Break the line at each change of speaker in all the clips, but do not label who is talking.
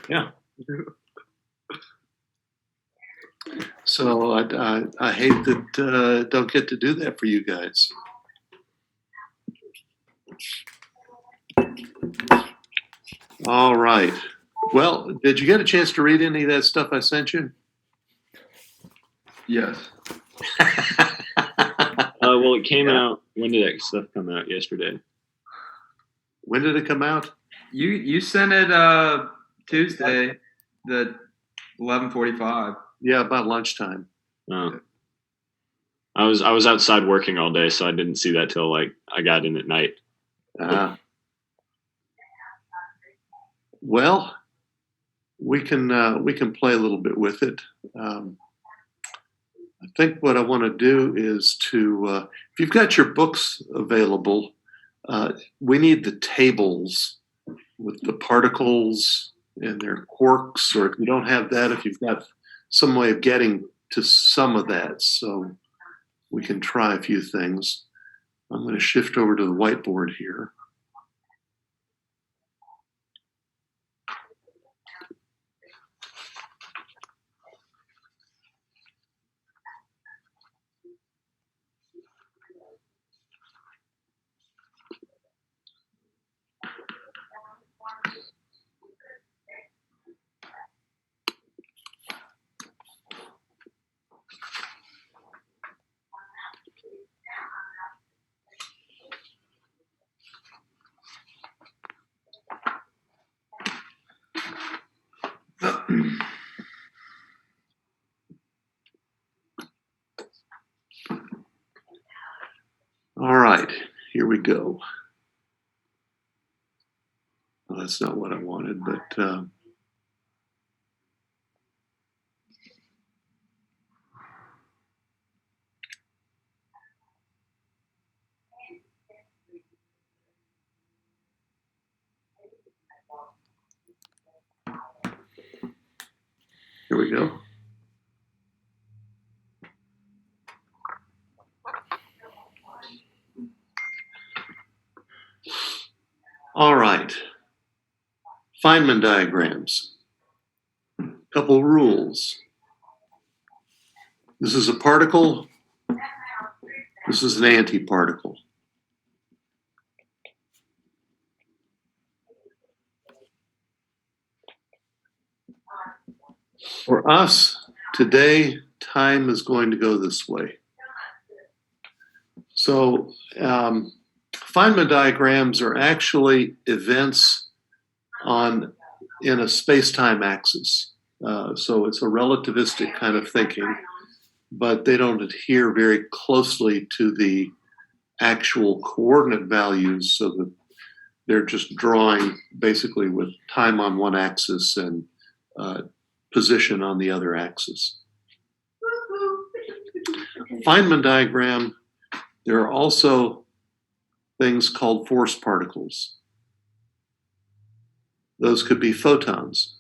Yeah. So I hate that don't get to do that for you guys. All right. Well, did you get a chance to read any of that stuff I sent you?
Yes.
Well, it came out. When did that stuff come out? Yesterday.
When did it come out?
You sent it Tuesday, the 11:45.
Yeah, about lunchtime.
Oh. I was outside working all day, so I didn't see that till I got in at night.
Well, we can play a little bit with it. I think what I want to do is to, if you've got your books available, we need the tables with the particles and their quarks, or if you don't have that, if you've got some way of getting to some of that, so we can try a few things. I'm going to shift over to the whiteboard here. All right, here we go. Well, that's not what I wanted, but here we go. All right. Feynman diagrams. Couple rules. This is a particle. This is an antiparticle. For us, today, time is going to go this way. So Feynman diagrams are actually events in a space-time axis. So it's a relativistic kind of thinking, but they don't adhere very closely to the actual coordinate values, so that they're just drawing basically with time on one axis and position on the other axis. Feynman diagram, there are also things called force particles. Those could be photons,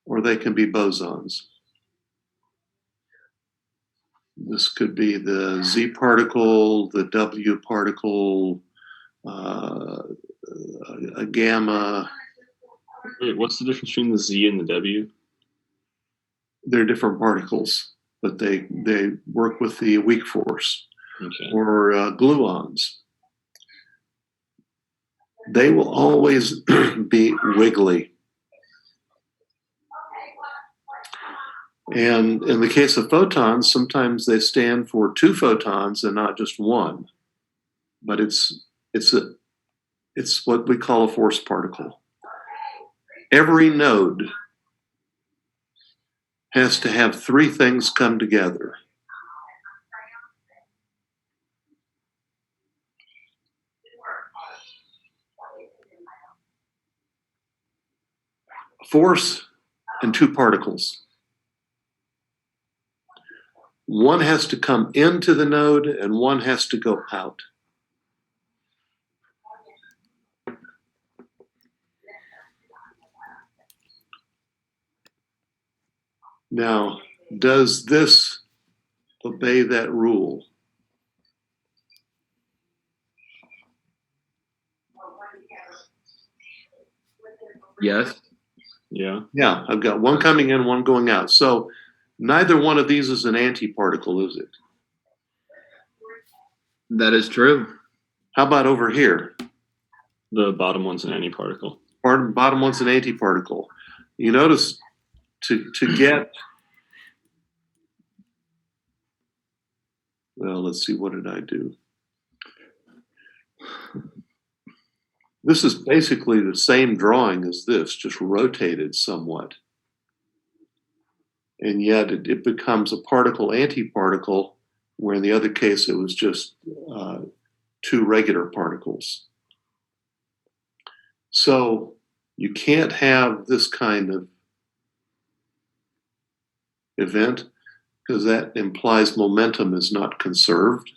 or they can be bosons. This could be the Z particle, the W particle, a gamma.
Wait, what's the difference between the Z and the W?
They're different particles, but they work with the weak force.
Okay.
Or gluons. They will always be wiggly. And in the case of photons, sometimes they stand for two photons and not just one. But it's what we call a force particle. Every node has to have three things come together. Force and two particles. One has to come into the node and one has to go out. Now, does this obey that rule?
Yes.
Yeah.
Yeah, I've got one coming in, one going out. So neither one of these is an antiparticle, is it?
That is true.
How about over here?
The bottom one's an antiparticle.
Bottom one's an antiparticle. You notice to get, well, let's see, what did I do? This is basically the same drawing as this, just rotated somewhat. And yet it becomes a particle-antiparticle, where in the other case it was just two regular particles. So you can't have this kind of event because that implies momentum is not conserved.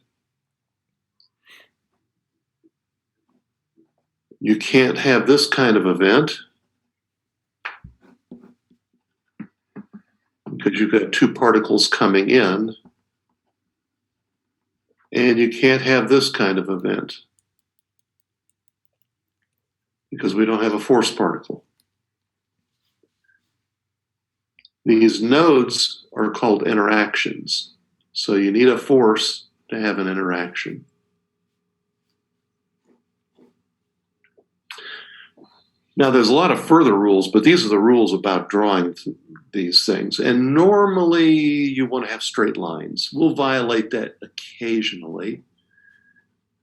You can't have this kind of event because you've got two particles coming in. And you can't have this kind of event because we don't have a force particle. These nodes are called interactions. So you need a force to have an interaction. Now, there's a lot of further rules, but these are the rules about drawing these things. And normally you want to have straight lines. We'll violate that occasionally.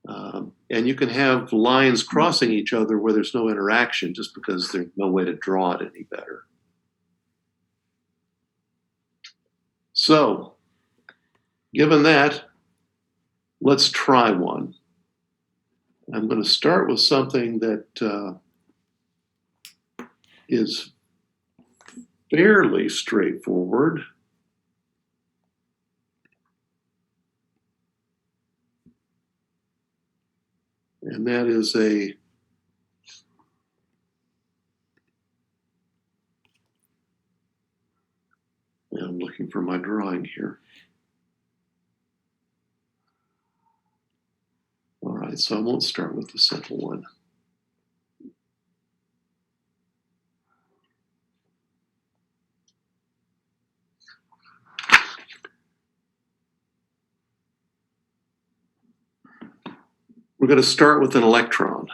And you can have lines crossing each other where there's no interaction just because there's no way to draw it any better. So, given that, let's try one. I'm going to start with something that is fairly straightforward. And that is I'm looking for my drawing here. All right, so I won't start with the simple one. We're going to start with an electron.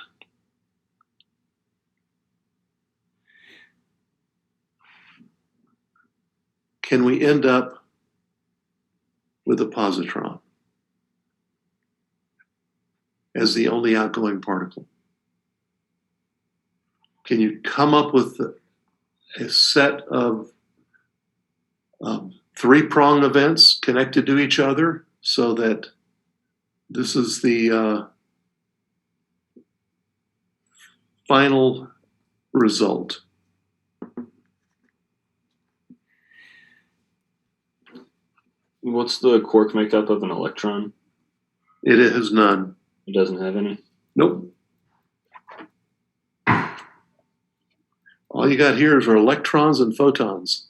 Can we end up with a positron as the only outgoing particle? Can you come up with a set of three-prong events connected to each other so that this is the final result?
What's the quark makeup of an electron?
It has none.
It doesn't have any.
Nope. All you got here are electrons and photons.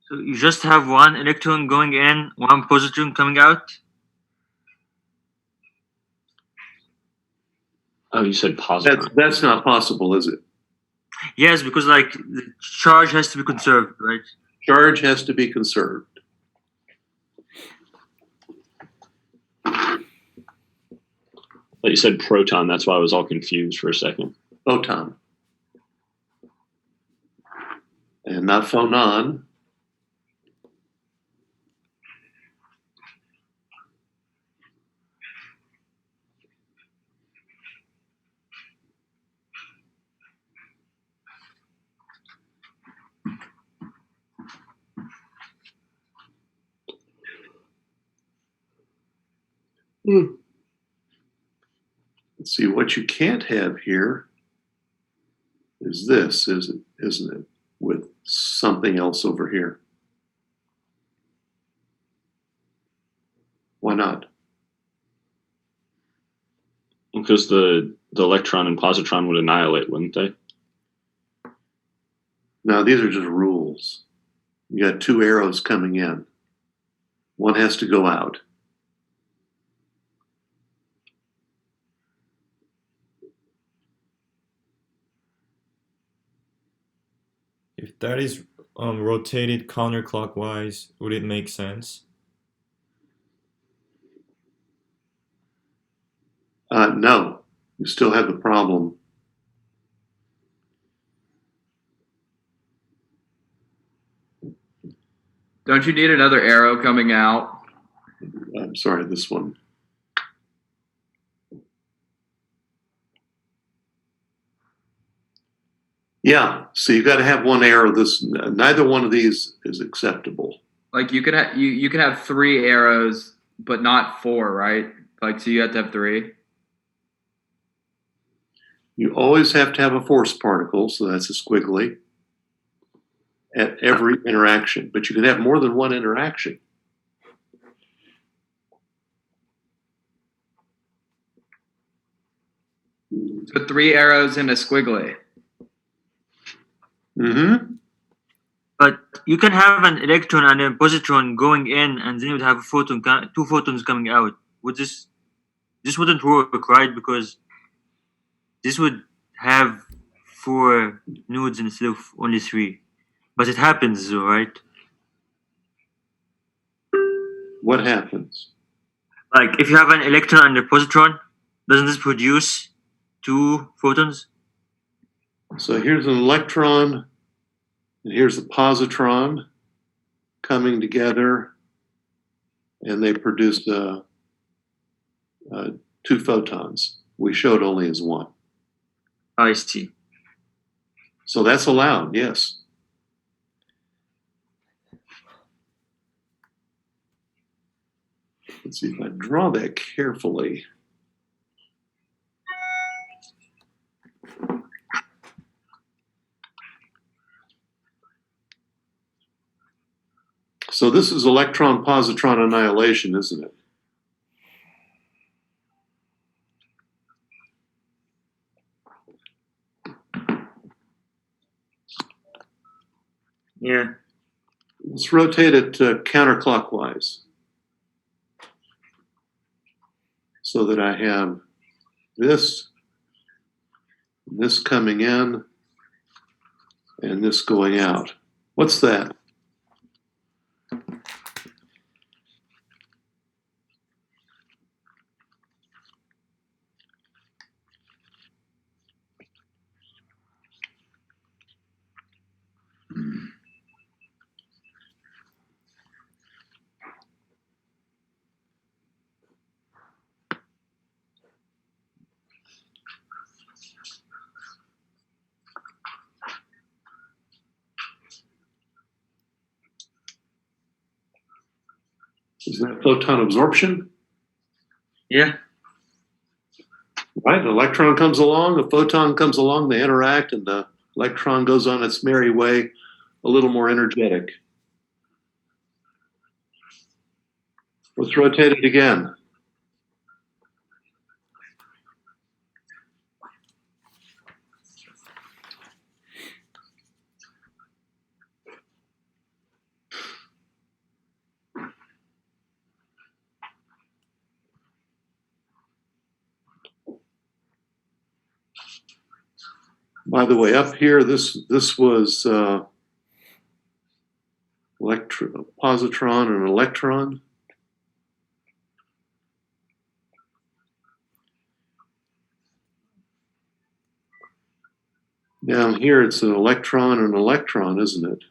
So you just have one electron going in, one positron coming out?
Oh, you said positron.
That's not possible, is it?
Yes, because like the charge has to be conserved, right?
Charge has to be conserved.
But you said proton. That's why I was all confused for a second.
Photon. And not phonon. Let's see, what you can't have here is this, isn't it? With something else over here. Why not?
Because the electron and positron would annihilate, wouldn't they?
Now, these are just rules. You got two arrows coming in. One has to go out.
If that is rotated counterclockwise, would it make sense?
No, you still have the problem.
Don't you need another arrow coming out?
I'm sorry, this one. Yeah, so you got to have one arrow. Neither one of these is acceptable.
Like you can have 3 arrows, but not 4, right? Like so you have to have 3.
You always have to have a force particle, so that's a squiggly, at every interaction. But you can have more than one interaction.
So 3 arrows and a squiggly.
Mm-hmm.
But you can have an electron and a positron going in, and then you'd have a photon, 2 photons coming out. Would this wouldn't work, right? Because this would have 4 nodes instead of only 3. But it happens, though, right?
What happens?
Like if you have an electron and a positron, doesn't this produce 2 photons?
So here's an electron, and here's a positron coming together, and they produce 2 photons. We showed only as 1.
I see.
So that's allowed, yes. Let's see if I draw that carefully. So this is electron-positron annihilation, isn't it?
Yeah.
Let's rotate it counterclockwise so that I have this coming in, and this going out. What's that? Is that photon absorption?
Yeah.
Right, an electron comes along, a photon comes along, they interact, and the electron goes on its merry way, a little more energetic. Let's rotate it again. By the way, up here, this was positron and electron. Down here, it's an electron, isn't it?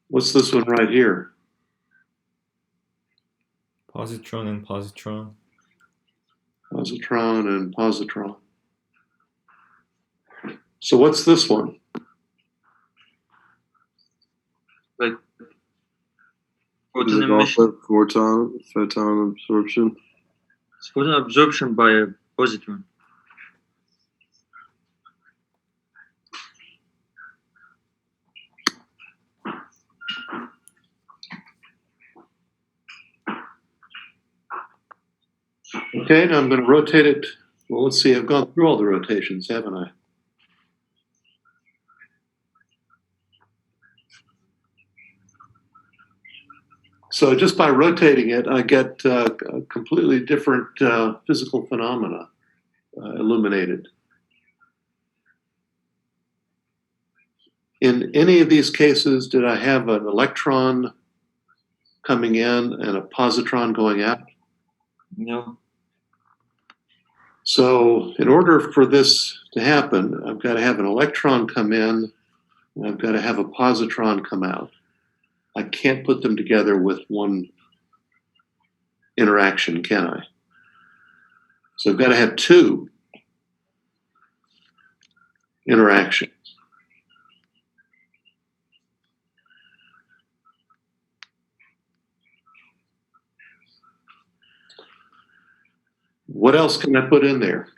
What's this one right here?
Positron and positron.
Positron and positron. So what's this one?
Like
Is
photon
it
emission.
also photon absorption?
It's photon absorption by a positron.
Okay, now I'm going to rotate it. Well, let's see, I've gone through all the rotations, haven't I? So just by rotating it, I get a completely different physical phenomena illuminated. In any of these cases, did I have an electron coming in and a positron going out?
No.
So in order for this to happen, I've got to have an electron come in and I've got to have a positron come out. I can't put them together with one interaction, can I? So I've got to have two interactions. What else can I put in there?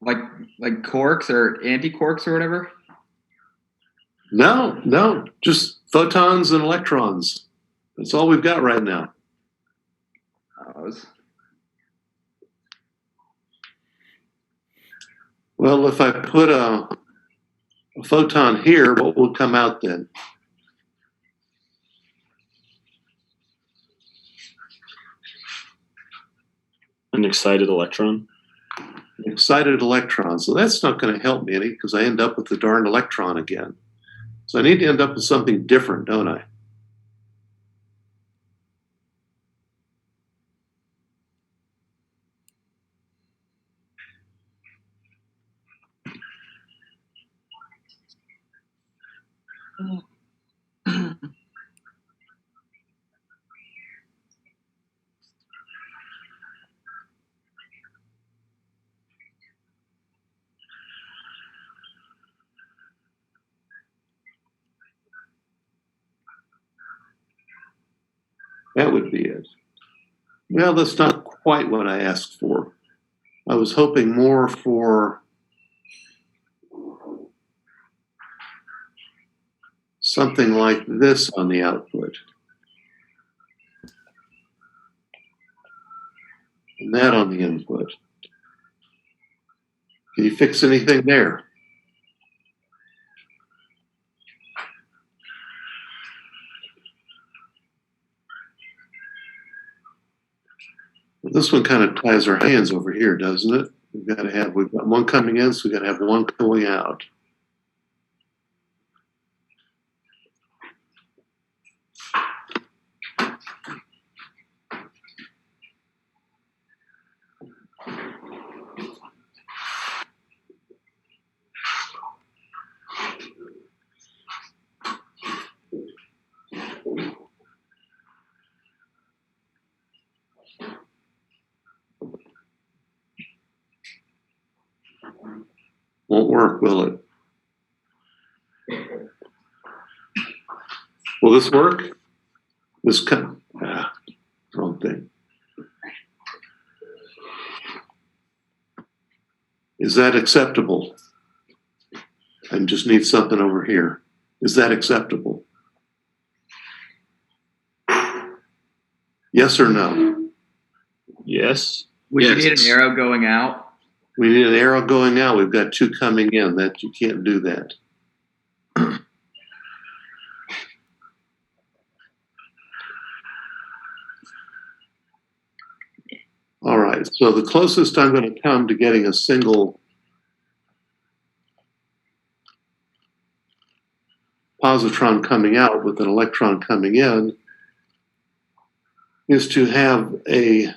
Like quarks or anti-quarks or whatever?
No, just photons and electrons. That's all we've got right now. Well, if I put a photon here, what will come out then?
An excited electron.
An excited electron. So that's not going to help me any because I end up with the darn electron again. So I need to end up with something different, don't I? That would be it. Well, that's not quite what I asked for. I was hoping more for something like this on the output. And that on the input. Can you fix anything there? Well, this one kind of ties our hands over here, doesn't it? We've got one coming in, so we've got to have one going out. Won't work, will it? Will this work? Wrong thing. Is that acceptable? I just need something over here. Is that acceptable? Yes or no?
Yes.
Would you
Yes.
need an arrow going out?
We need an arrow going out. We've got two coming in. That you can't do that. All right. So the closest I'm going to come to getting a single positron coming out with an electron coming in is to have a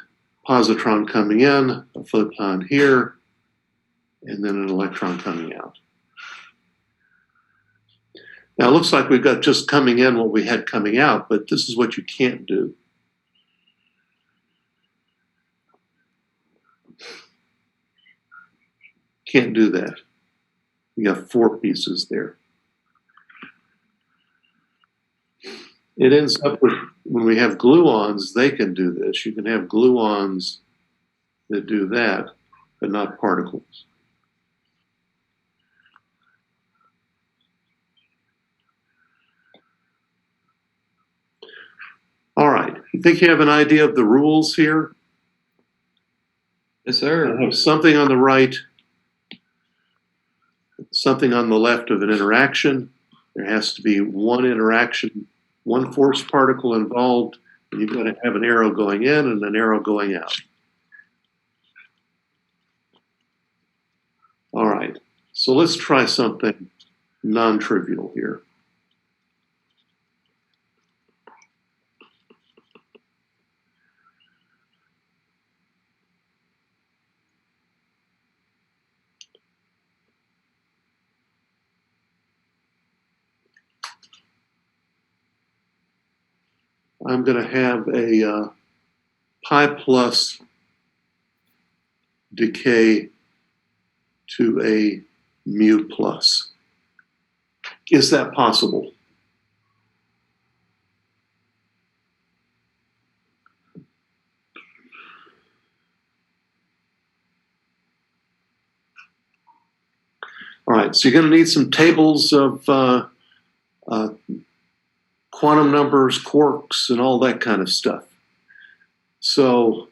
positron coming in, a photon here, and then an electron coming out. Now it looks like we've got just coming in what we had coming out, but this is what you can't do. Can't do that. You have four pieces there. It ends up with, when we have gluons, they can do this. You can have gluons that do that, but not particles. You think you have an idea of the rules here?
Yes,
I
sir.
have something on the right, something on the left of an interaction. There has to be one interaction, one force particle involved, and you've got to have an arrow going in and an arrow going out. All right, so let's try something non-trivial here. I'm going to have a pi plus decay to a mu plus. Is that possible? All right, so you're going to need some tables of quantum numbers, quarks, and all that kind of stuff. So,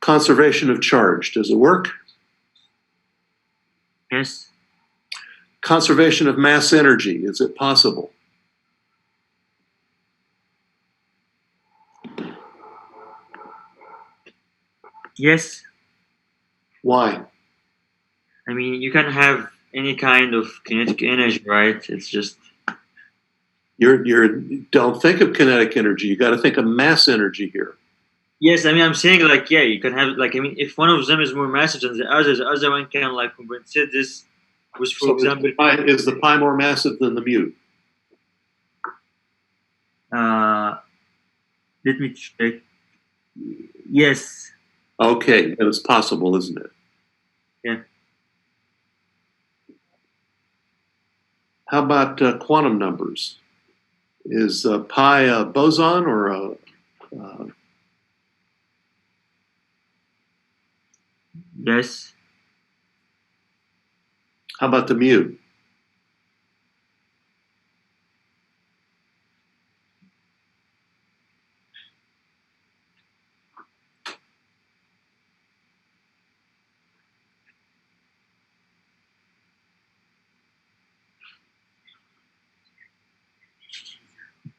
conservation of charge, does it work?
Yes.
Conservation of mass energy, is it possible?
Yes.
Why?
I mean, you can have any kind of kinetic energy, right? It's just
You don't think of kinetic energy. You got to think of mass energy here.
yes. I mean, I'm saying like yeah, you can have like I mean, if one of them is more massive than the other one can like compensate this. With, for
So
example,
is the pi more massive than the mu?
let me check. Yes.
Okay, and it's possible, isn't it?
Yeah.
How about quantum numbers? Is pi a boson or a
Yes.
how about the mu?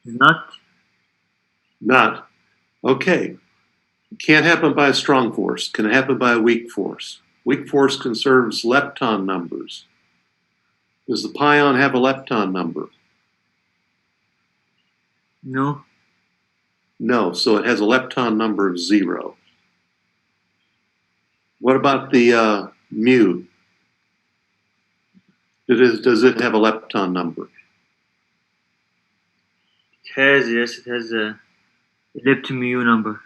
Not.
Not. Okay. Can't happen by a strong force. Can happen by a weak force. Weak force conserves lepton numbers. Does the pion have a lepton number?
No.
No, so it has a lepton number of 0. What about the mu? Does it have a lepton number?
It has yes. It has a lepton-mu number.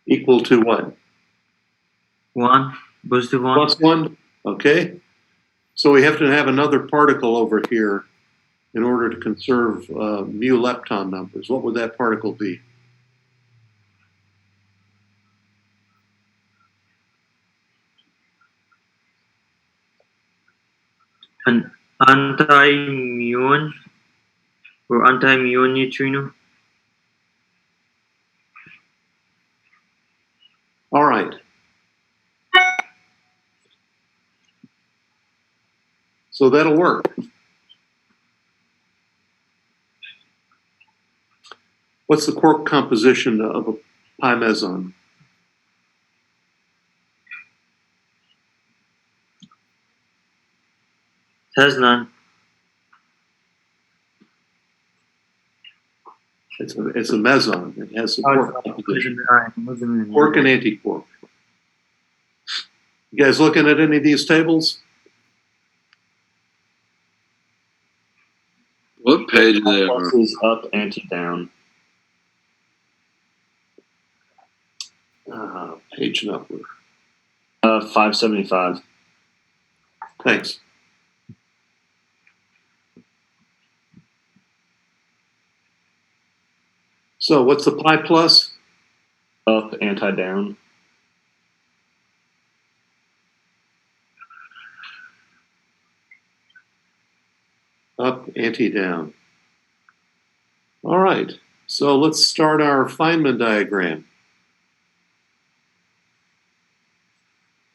Equal to what?
1. Positive 1.
Plus 1? Okay. So we have to have another particle over here in order to conserve mu lepton numbers. What would that particle be?
An anti-muon or anti-muon neutrino.
All right. So that'll work. What's the quark composition of a pi meson?
It has none.
It's a meson. It has a quark composition. Quark and antiquark. You guys looking at any of these tables?
What page are they
Plus
on?
is up, anti down.
Page number.
575.
Thanks. So what's the pi plus?
Up, anti down.
up, anti-down. All right, so let's start our Feynman diagram.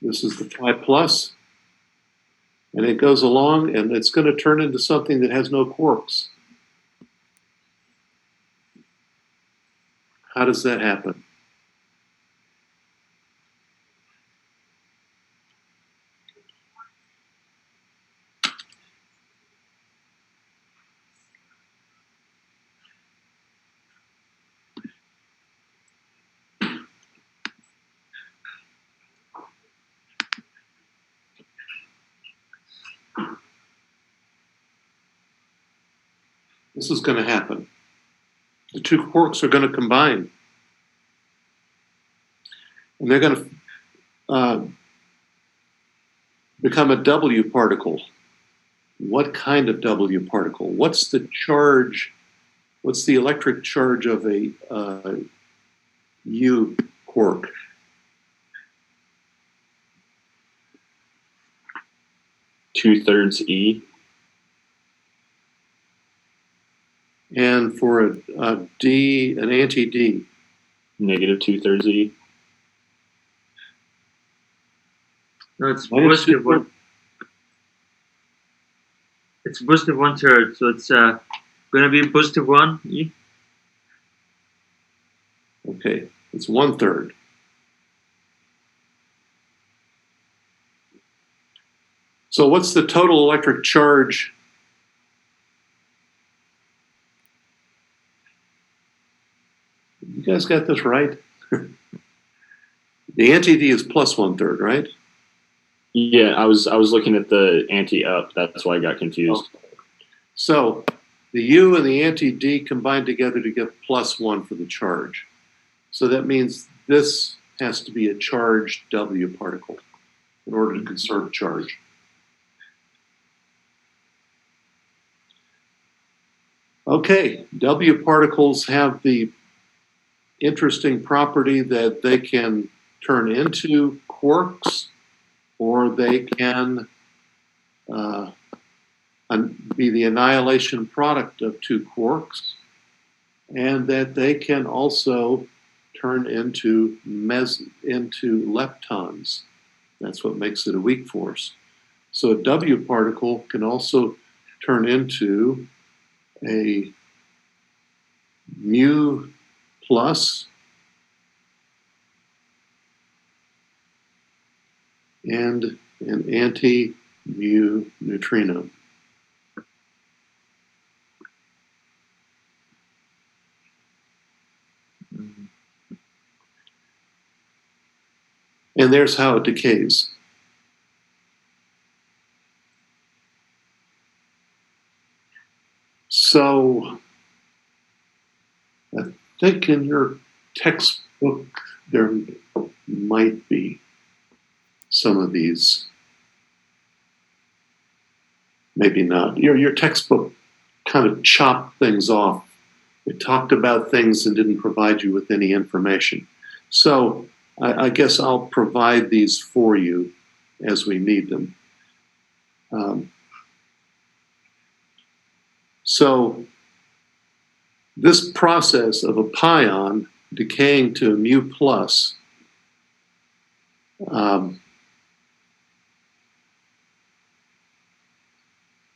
This is the phi plus, and it goes along, and it's going to turn into something that has no quarks. How does that happen? This is going to happen. The two quarks are going to combine. And they're going to become a W particle. What kind of W particle? What's the charge? What's the electric charge of a U quark?
Two-thirds E.
And for a D, an anti-D,
Negative two-thirds E.
No, it's
Minus
positive one. It's positive 1/3, so it's gonna be positive 1 E.
okay, it's 1/3. So what's the total electric charge? You guys got this right? The anti-D is plus 1/3, right?
Yeah, I was looking at the anti-up. That's why I got confused.
So the U and the anti-D combine together to get plus 1 for the charge. So that means this has to be a charged W particle in order to conserve charge. Okay, W particles have the interesting property that they can turn into quarks, or they can be the annihilation product of two quarks, and that they can also turn into leptons. That's what makes it a weak force. So a W particle can also turn into a mu plus and an anti-mu neutrino. And there's how it decays. So I think in your textbook there might be some of these. Maybe not. Your textbook kind of chopped things off. It talked about things and didn't provide you with any information. So I guess I'll provide these for you as we need them. So this process of a pion decaying to a mu plus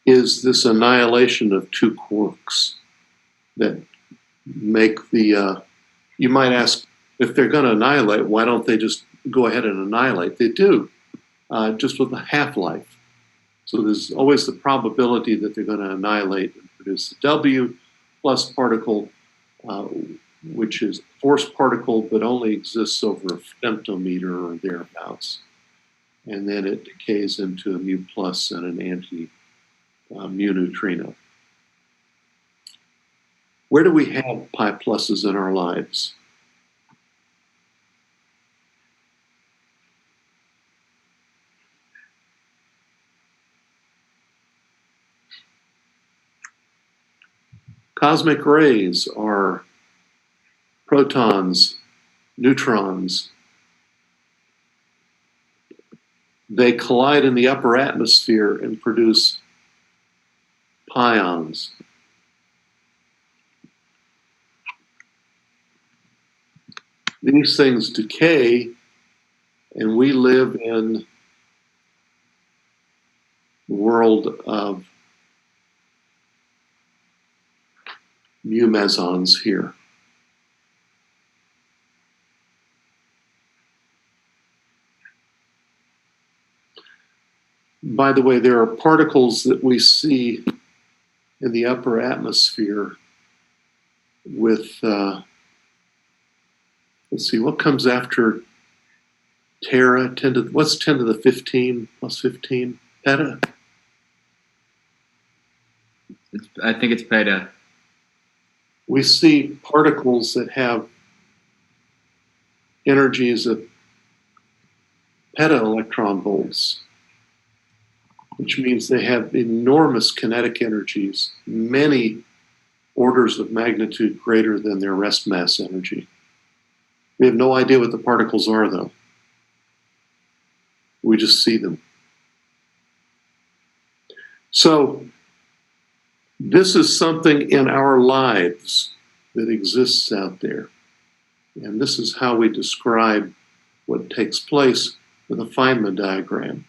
is this annihilation of two quarks that make the, you might ask, if they're going to annihilate, why don't they just go ahead and annihilate? They do, just with a half-life. So there's always the probability that they're going to annihilate and produce a W plus particle, which is a force particle, but only exists over a femtometer or thereabouts. And then it decays into a mu plus and an anti-mu neutrino. Where do we have pi pluses in our lives? Cosmic rays are protons, neutrons. They collide in the upper atmosphere and produce pions. These things decay, and we live in the world of mu mesons here. By the way, there are particles that we see in the upper atmosphere with, let's see, what comes after tera? What's 10 to the 15 plus 15? Peta?
I think it's beta.
We see particles that have energies of peta electron volts, which means they have enormous kinetic energies, many orders of magnitude greater than their rest mass energy. We have no idea what the particles are, though. We just see them. So, this is something in our lives that exists out there. And this is how we describe what takes place with a Feynman diagram.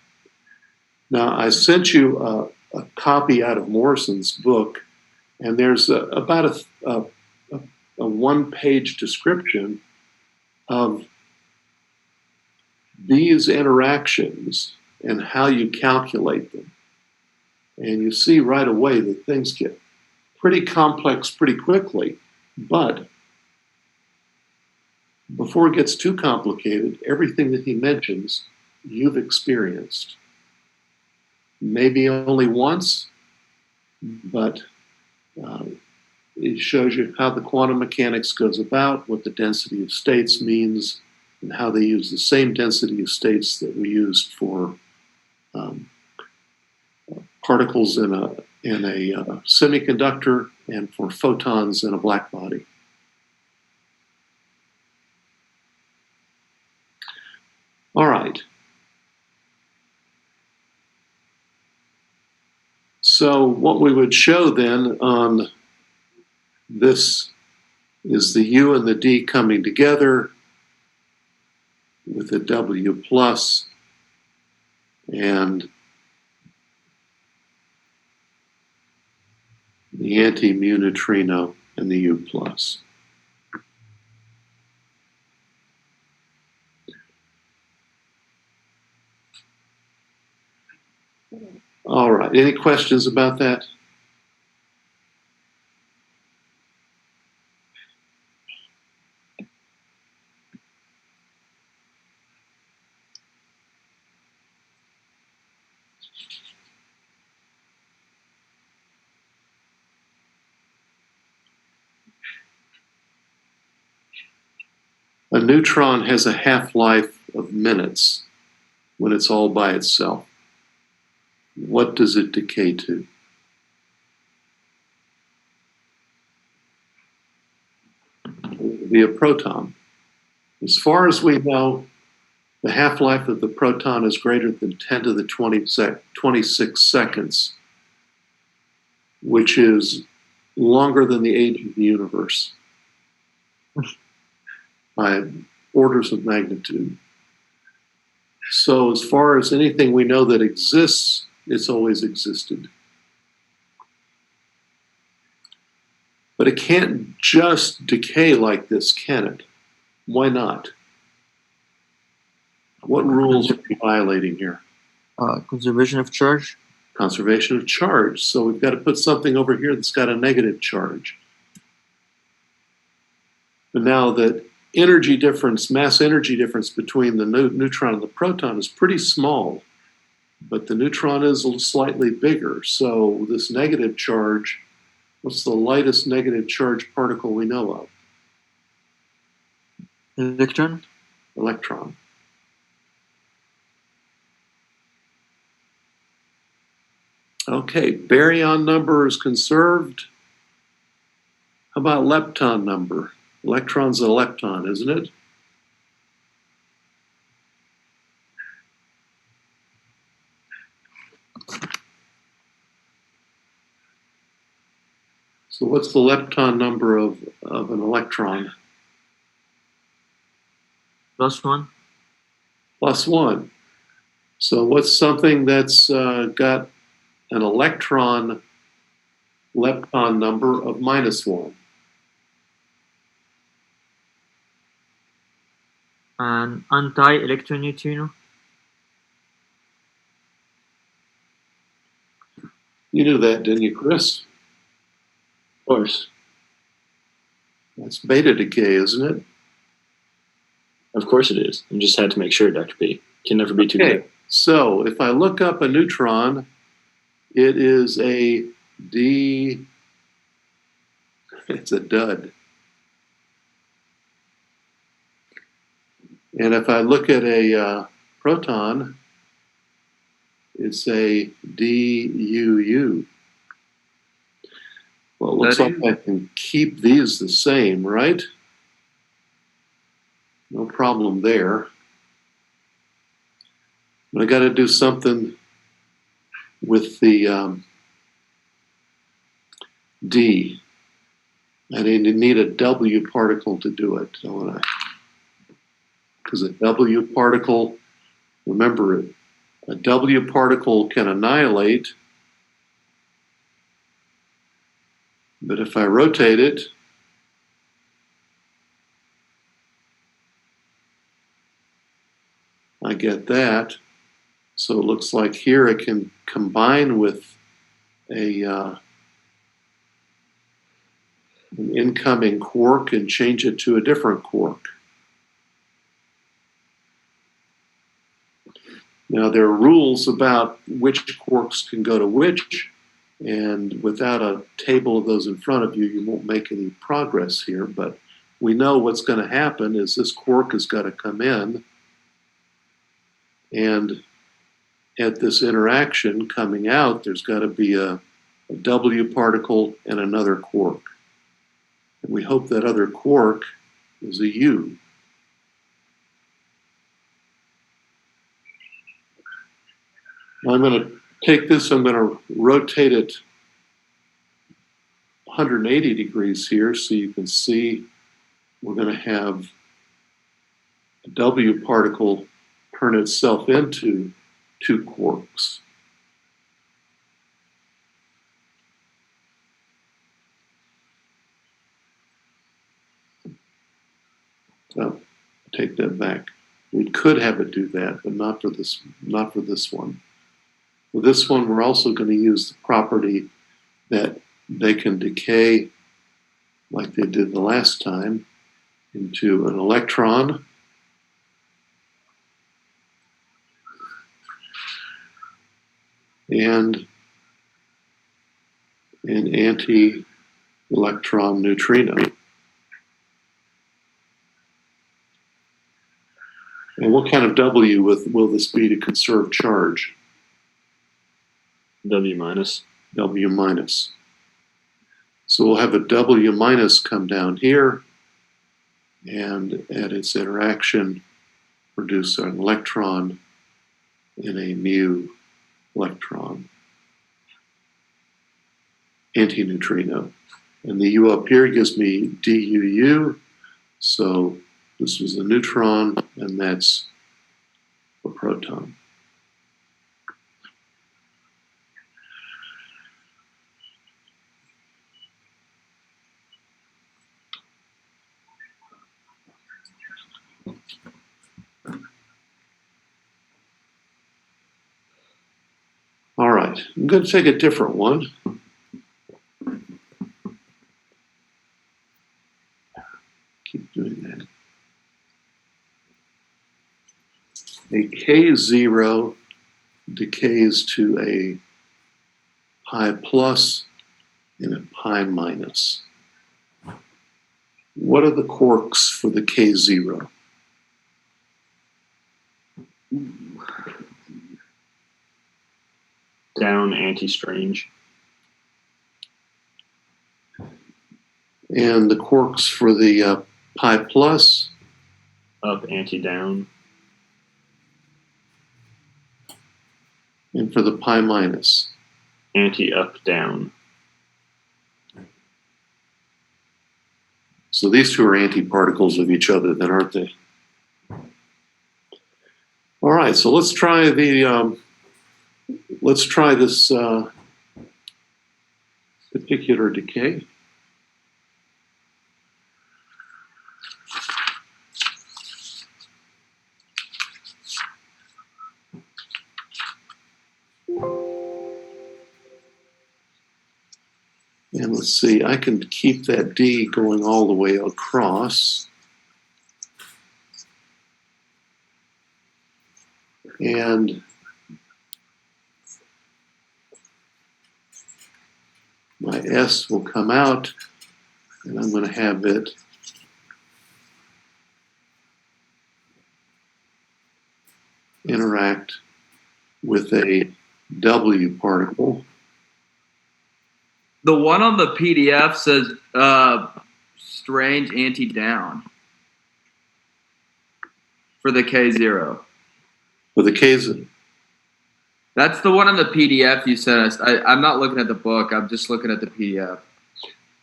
Now, I sent you a copy out of Morrison's book, and there's about a one-page description of these interactions and how you calculate them. And you see right away that things get pretty complex pretty quickly, but before it gets too complicated, everything that he mentions, you've experienced. Maybe only once, but it shows you how the quantum mechanics goes about, what the density of states means, and how they use the same density of states that we used for particles in a semiconductor and for photons in a black body. All right. So what we would show then on this is the U and the D coming together with the W plus and the anti-mu neutrino and the U plus. All right, any questions about that? A neutron has a half-life of minutes when it's all by itself. What does it decay to? Be a proton. As far as we know, the half-life of the proton is greater than 10 to the 26 seconds, which is longer than the age of the universe by orders of magnitude. So as far as anything we know that exists, it's always existed. But it can't just decay like this, can it? Why not? What rules are we violating here?
Conservation of charge.
Conservation of charge. So we've got to put something over here that's got a negative charge. But now the energy difference, mass energy difference between the neutron and the proton is pretty small, but the neutron is slightly bigger. So this negative charge, what's the lightest negative charge particle we know of?
Electron.
Electron. Okay, baryon number is conserved. How about lepton number? Electron's a lepton, isn't it? So what's the lepton number of an electron?
+1.
+1. So what's something that's got an electron lepton number of -1?
An anti-electron neutrino.
You knew that, didn't you, Chris?
Of course.
That's beta decay, isn't it?
Of course it is. I just had to make sure, Dr. P. Can never be too
Okay,
good.
so if I look up a neutron, it is a D, it's a dud. And if I look at a proton, it's a DUU. Well, it looks
That
like
is-
I can keep these the same, right? No problem there. But I got to do something with the D. I need a W particle to do it, don't I? Because a W particle, remember it, a W particle can annihilate, but if I rotate it, I get that. So it looks like here it can combine with an incoming quark and change it to a different quark. Now, there are rules about which quarks can go to which, and without a table of those in front of you, you won't make any progress here. But we know what's going to happen is this quark has got to come in, and at this interaction coming out, there's got to be a W particle and another quark. And we hope that other quark is a U. I'm going to take this, I'm going to rotate it 180 degrees here so you can see we're going to have a W particle turn itself into two quarks. So take that back. We could have it do that, but not for this one. With this one, we're also going to use the property that they can decay like they did the last time into an electron. And an anti-electron neutrino. And what kind of W will this be to conserve charge?
W minus.
W minus. So we'll have a W minus come down here and at its interaction produce an electron and a mu electron antineutrino. And the U up here gives me DUU. So this was a neutron and that's a proton. All right, I'm going to take a different one. Keep doing that. A K0 decays to a pi plus and a pi minus. What are the quarks for the K0?
Down anti-strange.
And the quarks for the pi plus?
Up anti-down.
And for the pi minus?
Anti-up down.
So these two are antiparticles of each other then, aren't they? All right, so let's try this particular decay. And let's see, I can keep that D going all the way across. And my S will come out, and I'm going to have it interact with a W particle.
The one on the PDF says strange anti-down for the K0.
With a K's.
That's the one on the PDF you sent us. I'm not looking at the book. I'm just looking at the PDF.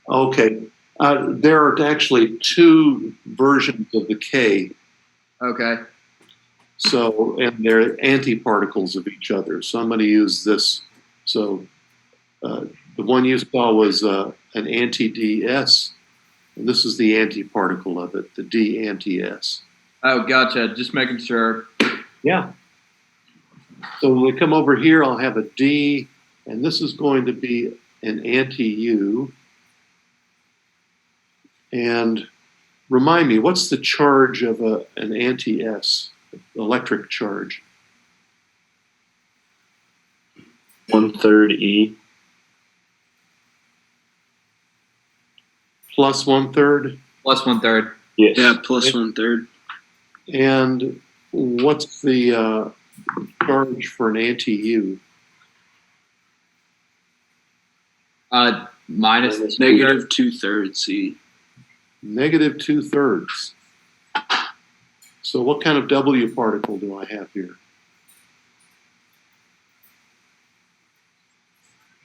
Okay. There are actually two versions of the K.
Okay.
So, and they're antiparticles of each other. So I'm going to use this. So the one you saw was an anti-DS, and this is the antiparticle of it, the D anti-S.
Oh, gotcha. Just making sure.
Yeah. So when we come over here, I'll have a D, and this is going to be an anti-U. And remind me, what's the charge of an anti-S, electric charge?
1/3 E.
Plus 1/3.
Plus 1/3.
Yes.
Yeah, plus 1/3.
And what's the charge for an anti-U?
Minus
Negative 2/3 C.
Negative 2/3. So what kind of W particle do I have here?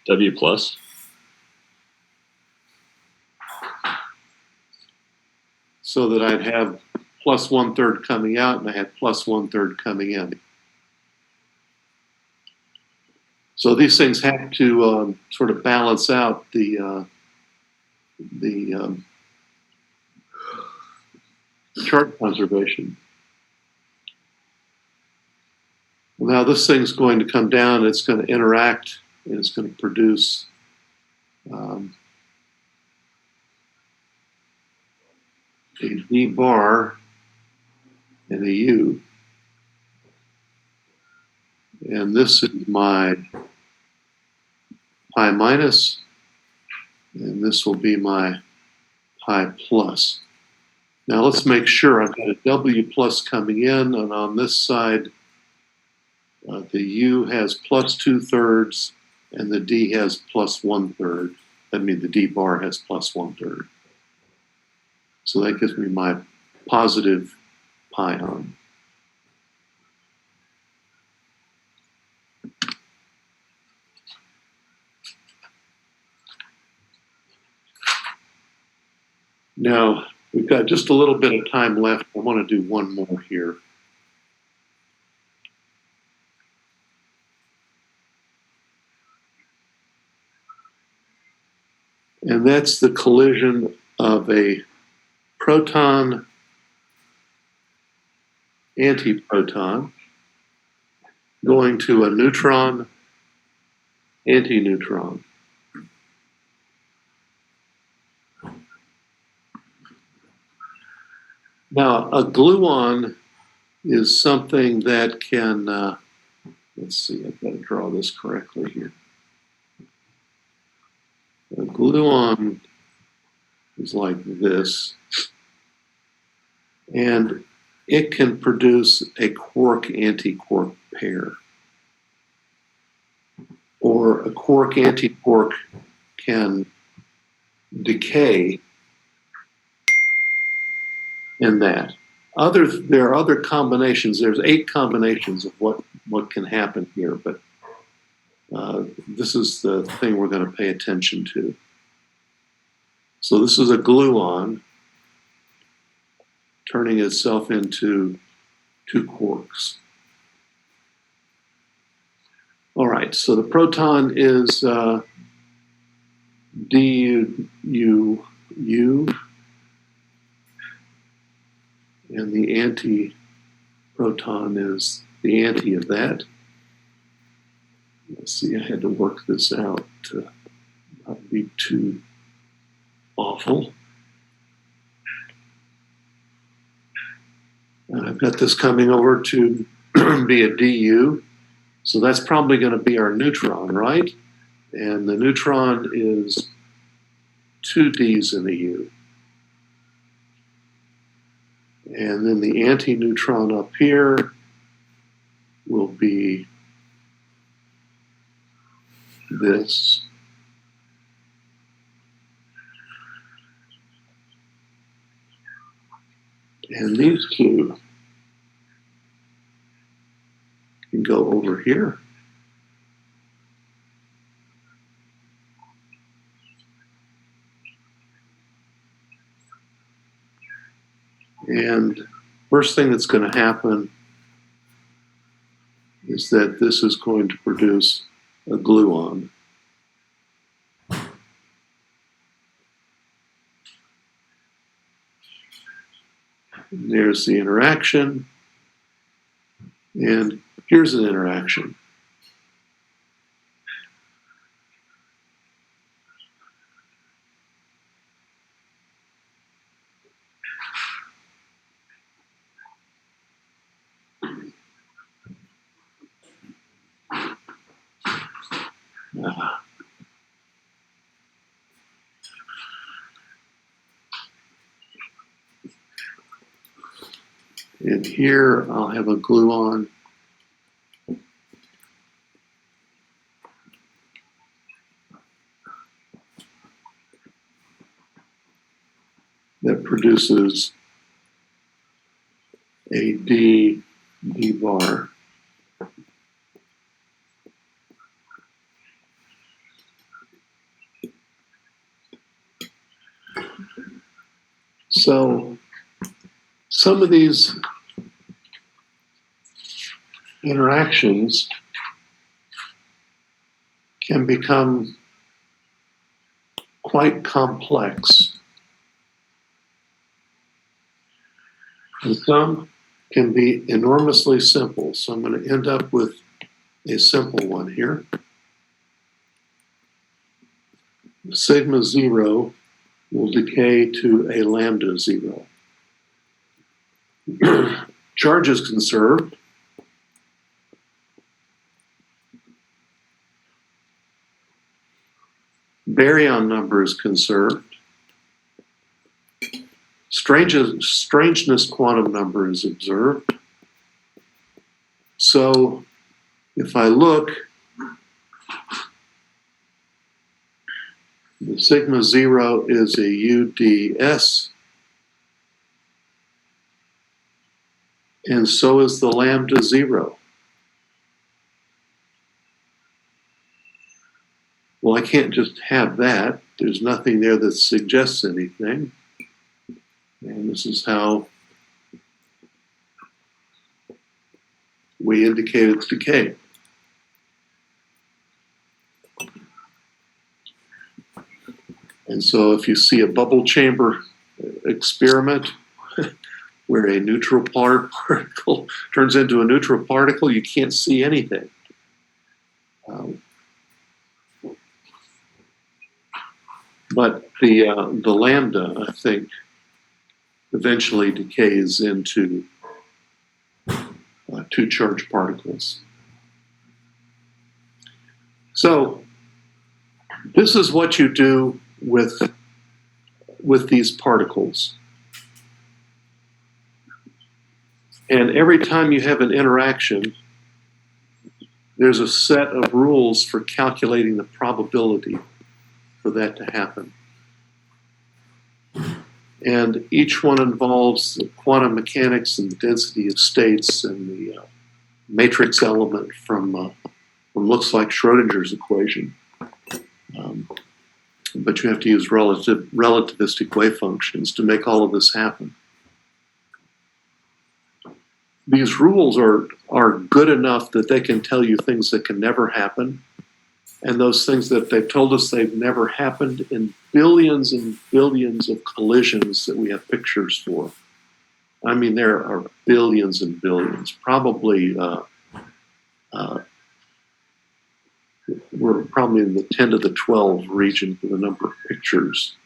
W plus.
So that I'd have plus 1/3 coming out, and I had plus 1/3 coming in. So these things have to sort of balance out the charge conservation. Now this thing's going to come down, it's going to interact, and it's going to produce a D bar and a U. And this is my pi minus, and this will be my pi plus. Now let's make sure I've got a W plus coming in, and on this side, the U has plus 2/3, and the D has plus 1/3. I mean, the D bar has plus 1/3. So that gives me my positive pion. Now, we've got just a little bit of time left. I want to do one more here. And that's the collision of a proton, antiproton, going to a neutron, antineutron. Now, a gluon is something that can, let's see, I've got to draw this correctly here. A gluon is like this, and it can produce a quark-antiquark pair. Or a quark-antiquark can decay in that. There are other combinations. There's 8 combinations of what can happen here, but this is the thing we're going to pay attention to. So this is a gluon, turning itself into two quarks. All right, so the proton is DU, and the anti-proton is the anti of that. Let's see, I had to work this out to not be too awful. And I've got this coming over to be a DU. So that's probably going to be our neutron, right? And the neutron is two D's in a U. And then the anti-neutron up here will be this. And these two can go over here. And first thing that's going to happen is that this is going to produce a gluon. And there's the interaction. And here's an interaction. And here I'll have a gluon. That produces a D bar. So some of these interactions can become quite complex. And some can be enormously simple. So I'm going to end up with a simple one here. Sigma 0 will decay to a lambda 0. Charge is conserved. Baryon number is conserved. Strangeness quantum number is observed. So if I look, the sigma 0 is a UDS, and so is the lambda 0. Well, I can't just have that. There's nothing there that suggests anything. And this is how we indicate its decay. And so if you see a bubble chamber experiment where a neutral particle turns into a neutral particle, you can't see anything. But the lambda, I think, eventually decays into two charged particles. So this is what you do with these particles. And every time you have an interaction, there's a set of rules for calculating the probability for that to happen. And each one involves the quantum mechanics and the density of states and the matrix element from what looks like Schrodinger's equation. But you have to use relativistic wave functions to make all of this happen. these rules are good enough that they can tell you things that can never happen, and those things that they've told us they've never happened in billions and billions of collisions that we have pictures for. I mean, there are billions and billions. Probably we're probably in the 10 to the 12 region for the number of pictures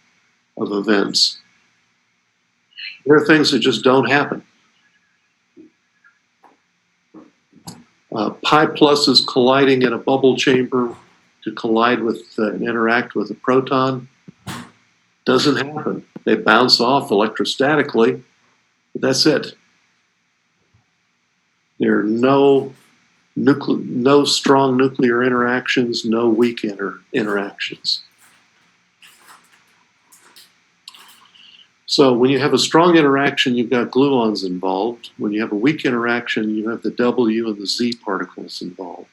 of events. There are things that just don't happen. Pi pluses colliding in a bubble chamber to collide with and interact with a proton doesn't happen. They bounce off electrostatically, but that's it. There are no strong nuclear interactions, no weak interactions. So when you have a strong interaction, you've got gluons involved. When you have a weak interaction, you have the W and the Z particles involved.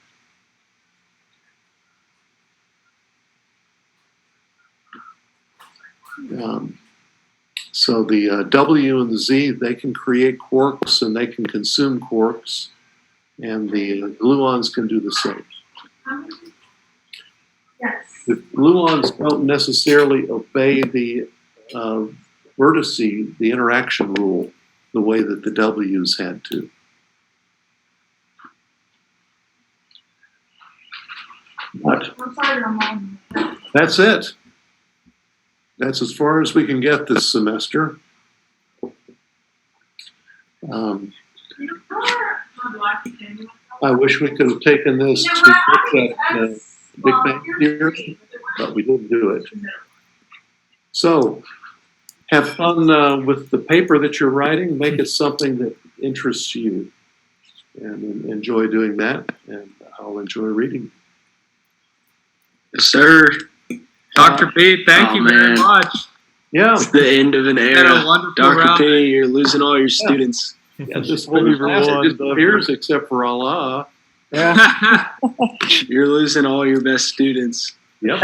So the W and the Z, they can create quarks and they can consume quarks, and the gluons can do the same.
Yes.
The gluons don't necessarily obey the vertice, the interaction rule, the way that the W's had to. But
I'm sorry, Mom.
that's it. That's as far as we can get this semester. I wish we could have taken this to look at Big Bang Theory, but we didn't do it. So, have fun with the paper that you're writing. Make it something that interests you, and enjoy doing that. And I'll enjoy reading.
Yes, sir.
Dr. P, thank you very
man.
much.
Yeah,
It's the end of an
Had
era.
a wonderful
Dr.
round.
P, you're losing all your students.
yeah. This whole class disappears except for Allah.
You're losing all your best students.
Yep.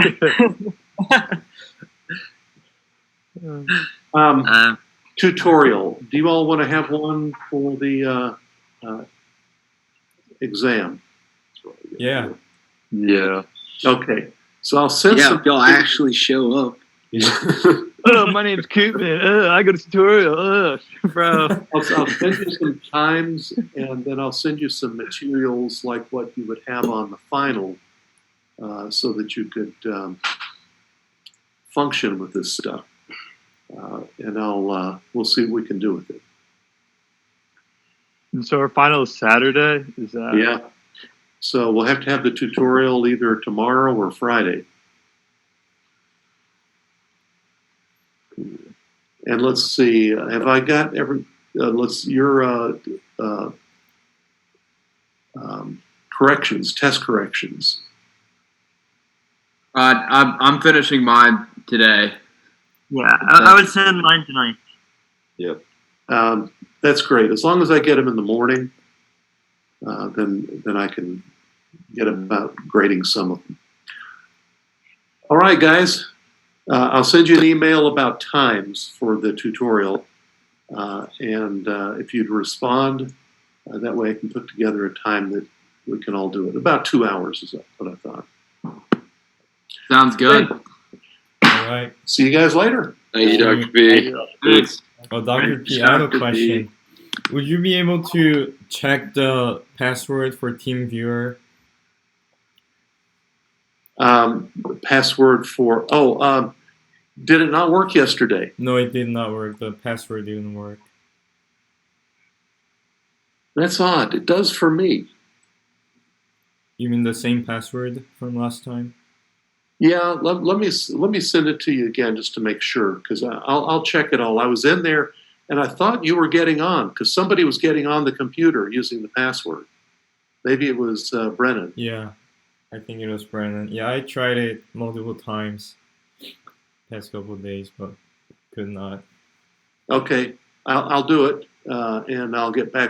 Tutorial. Do you all want to have one for the exam?
Yeah.
Yeah.
Okay. So I'll send
Yeah,
some.
if y'all actually show up.
My name's Koopman. I got a tutorial. Bro.
I'll send you some times, and then I'll send you some materials like what you would have on the final, so that you could function with this stuff. And we'll see what we can do with it.
And so our final is Saturday. Is that?
Yeah. So we'll have to have the tutorial either tomorrow or Friday. And let's see, have I got every, corrections, test corrections.
I'm finishing mine today.
Yeah, I will send mine tonight.
That's great. As long as I get them in the morning, then I can get about grading some of them. All right, guys. I'll send you an email about times for the tutorial, and if you'd respond, that way I can put together a time that we can all do it. About 2 hours is what I thought.
Sounds good.
All right.
See you guys later.
Thank you, Dr. P.
Thanks.
Oh, Dr. P,
Thanks,
I have a
Dr. P.
question. Would you be able to check the password for TeamViewer?
Password for did it not work yesterday?
No, it did not work. The password didn't work.
That's odd. It does for me.
You mean the same password from last time?
Yeah, let me send it to you again just to make sure, because I'll check it all. I was in there and I thought you were getting on because somebody was getting on the computer using the password. Maybe it was Brennan.
Yeah, I think it was Brandon. Yeah, I tried it multiple times past couple of days, but could not.
Okay, I'll do it, and I'll get back